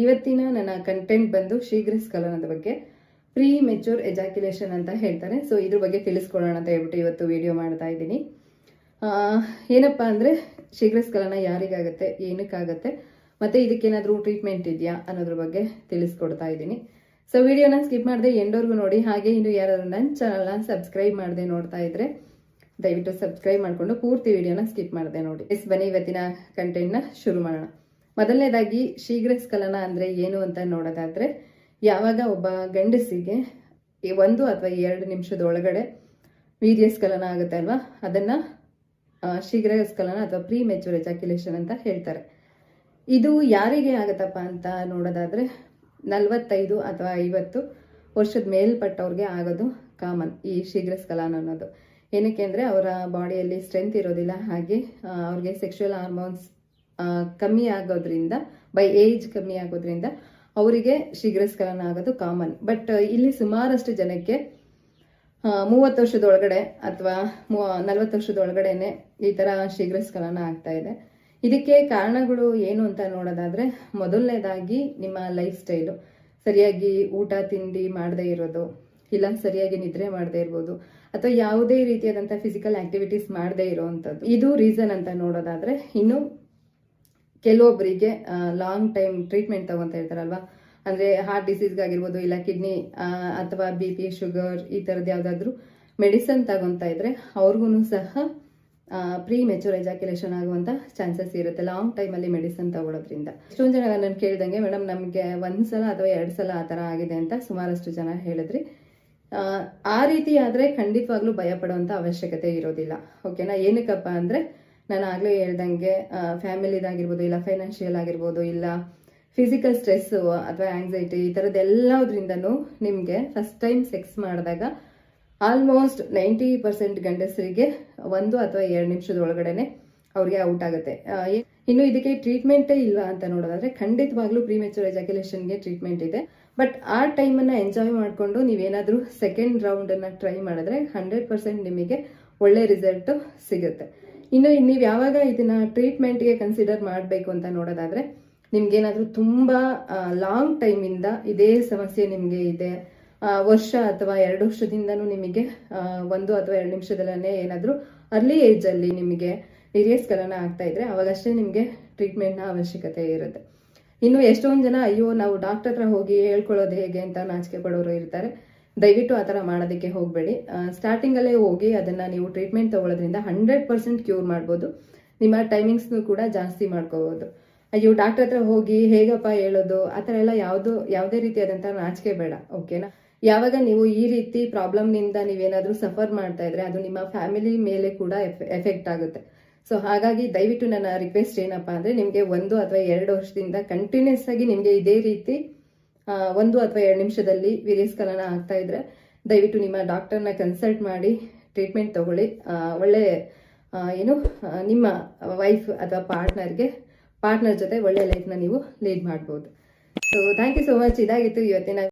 ಇವತ್ತಿನ ನನ್ನ ಕಂಟೆಂಟ್ ಬಂದು ಶೀಘ್ರಸ್ಖಲನದ ಬಗ್ಗೆ, ಪ್ರೀ ಮೆಚೂರ್ ಎಜಾಕ್ಯುಲೇಷನ್ ಅಂತ ಹೇಳ್ತಾರೆ. ಸೊ ಇದ್ರ ಬಗ್ಗೆ ತಿಳಿಸ್ಕೊಳ್ಳೋಣ ಅಂತ ಹೇಳ್ಬಿಟ್ಟು ಇವತ್ತು ವಿಡಿಯೋ ಮಾಡ್ತಾ ಇದ್ದೀನಿ. ಏನಪ್ಪ ಅಂದರೆ ಶೀಘ್ರಸ್ಖಲನ ಯಾರಿಗಾಗುತ್ತೆ, ಏನಕ್ಕಾಗತ್ತೆ, ಮತ್ತು ಇದಕ್ಕೇನಾದರೂ ಟ್ರೀಟ್ಮೆಂಟ್ ಇದೆಯಾ ಅನ್ನೋದ್ರ ಬಗ್ಗೆ ತಿಳಿಸ್ಕೊಡ್ತಾ ಇದ್ದೀನಿ. ಸೊ ವಿಡಿಯೋನ ಸ್ಕಿಪ್ ಮಾಡದೆ ಎಂಡವರೆಗೂ ನೋಡಿ. ಹಾಗೆ ಇನ್ನು ಯಾರಾದರೂ ನನ್ನ ಚಾನಲ್ನ ಸಬ್ಸ್ಕ್ರೈಬ್ ಮಾಡದೆ ನೋಡ್ತಾ ಇದ್ರೆ ದಯವಿಟ್ಟು ಸಬ್ಸ್ಕ್ರೈಬ್ ಮಾಡಿಕೊಂಡು ಪೂರ್ತಿ ವಿಡಿಯೋನ ಸ್ಕಿಪ್ ಮಾಡದೆ ನೋಡಿ. ಬನ್ನಿ ಇವತ್ತಿನ ಕಂಟೆಂಟ್ನ ಶುರು ಮಾಡೋಣ. ಮೊದಲನೇದಾಗಿ ಶೀಘ್ರಸ್ಖಲನ ಅಂದರೆ ಏನು ಅಂತ ನೋಡೋದಾದರೆ, ಯಾವಾಗ ಒಬ್ಬ ಗಂಡಸಿಗೆ 1 ಅಥವಾ 2 ನಿಮಿಷದ ಒಳಗಡೆ ವೀರ್ಯಸ್ಖಲನ ಆಗುತ್ತೆ ಅಲ್ವಾ, ಅದನ್ನು ಶೀಘ್ರಸ್ಖಲನ ಅಥವಾ ಪ್ರೀ ಮೆಚೂರ್ ಎಜಾಕ್ಯುಲೇಷನ್ ಅಂತ ಹೇಳ್ತಾರೆ. ಇದು ಯಾರಿಗೆ ಆಗುತ್ತಪ್ಪ ಅಂತ ನೋಡೋದಾದರೆ 45 ಅಥವಾ 50 ವರ್ಷದ ಮೇಲ್ಪಟ್ಟವ್ರಿಗೆ ಆಗೋದು ಕಾಮನ್ ಈ ಶೀಘ್ರಸ್ಖಲನ ಅನ್ನೋದು. ಏನಕ್ಕೆ ಅಂದರೆ ಅವರ ಬಾಡಿಯಲ್ಲಿ ಸ್ಟ್ರೆಂತ್ ಇರೋದಿಲ್ಲ, ಹಾಗೆ ಅವ್ರಿಗೆ ಸೆಕ್ಷುವಲ್ ಹಾರ್ಮೋನ್ಸ್ ಕಮ್ಮಿ ಆಗೋದ್ರಿಂದ, ಬೈ ಏಜ್ ಕಮ್ಮಿ ಆಗೋದ್ರಿಂದ ಅವರಿಗೆ ಶೀಘ್ರಸ್ಖಲನ ಆಗೋದು ಕಾಮನ್. ಬಟ್ ಇಲ್ಲಿ ಸುಮಾರಷ್ಟು ಜನಕ್ಕೆ 30 ವರ್ಷದೊಳಗಡೆ ಅಥವಾ 40 ವರ್ಷದೊಳಗಡೆನೆ ಈ ಥರ ಶೀಘ್ರಸ್ಖಲನ ಆಗ್ತಾ ಇದೆ. ಇದಕ್ಕೆ ಕಾರಣಗಳು ಏನು ಅಂತ ನೋಡೋದಾದರೆ, ಮೊದಲನೇದಾಗಿ ನಿಮ್ಮ ಲೈಫ್ ಸ್ಟೈಲು, ಸರಿಯಾಗಿ ಊಟ ತಿಂಡಿ ಮಾಡದೇ ಇರೋದು, ಇಲ್ಲ ಸರಿಯಾಗಿ ನಿದ್ರೆ ಮಾಡದೇ ಇರ್ಬೋದು, ಅಥವಾ ಯಾವುದೇ ರೀತಿಯಾದಂಥ ಫಿಸಿಕಲ್ ಆಕ್ಟಿವಿಟೀಸ್ ಮಾಡದೇ ಇರೋವಂಥದ್ದು, ಇದು ರೀಸನ್ ಅಂತ ನೋಡೋದಾದರೆ. ಇನ್ನು ಕೆಲವೊಬ್ಬರಿಗೆ ಲಾಂಗ್ ಟೈಮ್ ಟ್ರೀಟ್ಮೆಂಟ್ ತಗೊತಾ ಇರ್ತಾರಲ್ವಾ, ಅಂದರೆ ಹಾರ್ಟ್ ಡಿಸೀಸ್ಗಾಗಿರ್ಬೋದು, ಇಲ್ಲ ಕಿಡ್ನಿ ಅಥವಾ BP, ಶುಗರ್, ಈ ಥರದ್ದು ಯಾವುದಾದ್ರೂ ಮೆಡಿಸನ್ ತಗೊತಾ ಇದ್ರೆ ಅವ್ರಿಗೂ ಸಹ ಪ್ರೀ ಮೆಚೂರ್ ಎಜಾಕ್ಯುಲೇಷನ್ ಆಗುವಂಥ ಚಾನ್ಸಸ್ ಇರುತ್ತೆ ಲಾಂಗ್ ಟೈಮಲ್ಲಿ ಮೆಡಿಸನ್ ತಗೊಳ್ಳೋದ್ರಿಂದ. ಎಷ್ಟೊಂದು ಜನ ನಾನು ಕೇಳಿದಂಗೆ, ಮೇಡಮ್ ನಮಗೆ 1 ಸಲ ಅಥವಾ 2 ಸಲ ಆ ಥರ ಆಗಿದೆ ಅಂತ ಸುಮಾರಷ್ಟು ಜನ ಹೇಳಿದ್ರಿ. ಆ ರೀತಿ ಆದರೆ ಖಂಡಿತವಾಗ್ಲೂ ಭಯ ಪಡುವಂಥ ಅವಶ್ಯಕತೆ ಇರೋದಿಲ್ಲ. ಓಕೆನಾ? ಏನಕ್ಕಪ್ಪ ಅಂದರೆ, ನಾನು ಆಗಲೇ ಹೇಳ್ದಂಗೆ ಫ್ಯಾಮಿಲಿದಾಗಿರ್ಬೋದು, ಇಲ್ಲ ಫೈನಾನ್ಷಿಯಲ್ ಆಗಿರ್ಬೋದು, ಇಲ್ಲ ಫಿಸಿಕಲ್ ಸ್ಟ್ರೆಸ್ಸು ಅಥವಾ ಆಂಗ್ಸೈಟಿ, ಈ ಥರದ್ದೆಲ್ಲದ್ರಿಂದನೂ ನಿಮಗೆ ಫಸ್ಟ್ ಟೈಮ್ ಸೆಕ್ಸ್ ಮಾಡಿದಾಗ ಆಲ್ಮೋಸ್ಟ್ 90% ಗಂಡಸರಿಗೆ 1 ಅಥವಾ 2 ನಿಮಿಷದ ಒಳಗಡೆನೆ ಅವ್ರಿಗೆ ಔಟ್ ಆಗುತ್ತೆ. ಇನ್ನು ಇದಕ್ಕೆ ಟ್ರೀಟ್ಮೆಂಟೇ ಇಲ್ವಾ ಅಂತ ನೋಡೋದಾದ್ರೆ, ಖಂಡಿತವಾಗ್ಲೂ ಪ್ರೀ ಮೆಚೂರ್ ಎಜಾಕ್ಯುಲೇಷನ್ಗೆ ಟ್ರೀಟ್ಮೆಂಟ್ ಇದೆ. ಬಟ್ ಆ ಟೈಮನ್ನು ಎಂಜಾಯ್ ಮಾಡಿಕೊಂಡು ನೀವೇನಾದರೂ ಸೆಕೆಂಡ್ ರೌಂಡನ್ನು ಟ್ರೈ ಮಾಡಿದ್ರೆ 100% ನಿಮಗೆ ಒಳ್ಳೆ ರಿಸಲ್ಟು ಸಿಗುತ್ತೆ. ಇನ್ನು ನೀವು ಯಾವಾಗ ಇದನ್ನ ಟ್ರೀಟ್ಮೆಂಟ್ಗೆ ಕನ್ಸಿಡರ್ ಮಾಡಬೇಕು ಅಂತ ನೋಡೋದಾದ್ರೆ, ನಿಮ್ಗೇನಾದರೂ ತುಂಬ ಲಾಂಗ್ ಟೈಮಿಂದ ಇದೇ ಸಮಸ್ಯೆ ನಿಮಗೆ ಇದೆ, ವರ್ಷ ಅಥವಾ 2 ವರ್ಷದಿಂದನೂ ನಿಮಗೆ 1 ಅಥವಾ 2 ನಿಮಿಷದಲ್ಲೇ ಏನಾದರೂ ಅರ್ಲಿ ಏಜಲ್ಲಿ ನಿಮಗೆ ವೀರ್ಯಸ್ಖಲನ ಆಗ್ತಾ ಇದ್ರೆ ಅವಾಗಷ್ಟೇ ನಿಮಗೆ ಟ್ರೀಟ್ಮೆಂಟ್ನ ಅವಶ್ಯಕತೆ ಇರುತ್ತೆ. ಇನ್ನು ಎಷ್ಟೊಂದು ಜನ ಅಯ್ಯೋ ನಾವು ಡಾಕ್ಟರ್ ಹತ್ರ ಹೋಗಿ ಹೇಳ್ಕೊಳ್ಳೋದು ಹೇಗೆ ಅಂತ ನಾಚಿಕೆ ಪಡೋರು ಇರ್ತಾರೆ. ದಯವಿಟ್ಟು ಆ ಥರ ಮಾಡೋದಕ್ಕೆ ಹೋಗಬೇಡಿ. ಸ್ಟಾರ್ಟಿಂಗಲ್ಲೇ ಹೋಗಿ ಅದನ್ನು ನೀವು ಟ್ರೀಟ್ಮೆಂಟ್ ತೊಗೊಳ್ಳೋದ್ರಿಂದ 100% ಕ್ಯೂರ್ ಮಾಡ್ಬೋದು. ನಿಮ್ಮ ಟೈಮಿಂಗ್ಸ್ನು ಕೂಡ ಜಾಸ್ತಿ ಮಾಡ್ಕೋಬೋದು. ಅಯ್ಯೋ ಡಾಕ್ಟರ್ ಹತ್ರ ಹೋಗಿ ಹೇಗಪ್ಪ ಹೇಳೋದು, ಆ ಥರ ಎಲ್ಲ ಯಾವುದೇ ರೀತಿಯಾದಂಥ ನಾಚಿಕೆ ಬೇಡ. ಓಕೆನಾ? ಯಾವಾಗ ನೀವು ಈ ರೀತಿ ಪ್ರಾಬ್ಲಮ್ನಿಂದ ನೀವೇನಾದರೂ ಸಫರ್ ಮಾಡ್ತಾ ಇದ್ರೆ ಅದು ನಿಮ್ಮ ಫ್ಯಾಮಿಲಿ ಮೇಲೆ ಕೂಡ ಎಫೆಕ್ಟ್ ಆಗುತ್ತೆ. ಸೊ ಹಾಗಾಗಿ ದಯವಿಟ್ಟು ನನ್ನ ರಿಕ್ವೆಸ್ಟ್ ಏನಪ್ಪ ಅಂದರೆ, ನಿಮಗೆ 1 ಅಥವಾ 2 ವರ್ಷದಿಂದ ಕಂಟಿನ್ಯೂಸ್ ಆಗಿ ನಿಮಗೆ ಇದೇ ರೀತಿ 1 ಅಥವಾ 2 ನಿಮಿಷದಲ್ಲಿ ವೀರ್ಯಸ್ಖಲನ ಆಗ್ತಾ ಇದ್ರೆ ದಯವಿಟ್ಟು ನಿಮ್ಮ ಡಾಕ್ಟರ್ನ ಕನ್ಸಲ್ಟ್ ಮಾಡಿ ಟ್ರೀಟ್ಮೆಂಟ್ ತಗೊಳ್ಳಿ. ಒಳ್ಳೆ ನಿಮ್ಮ ವೈಫ್ ಅಥವಾ ಪಾರ್ಟ್ನರ್ ಜೊತೆ ಒಳ್ಳೆ ಲೈಫ್ನ ನೀವು ಲೀಡ್ ಮಾಡ್ಬೋದು. So thank you so much. ಇದಾಗಿತ್ತು ಇವತ್ತಿನ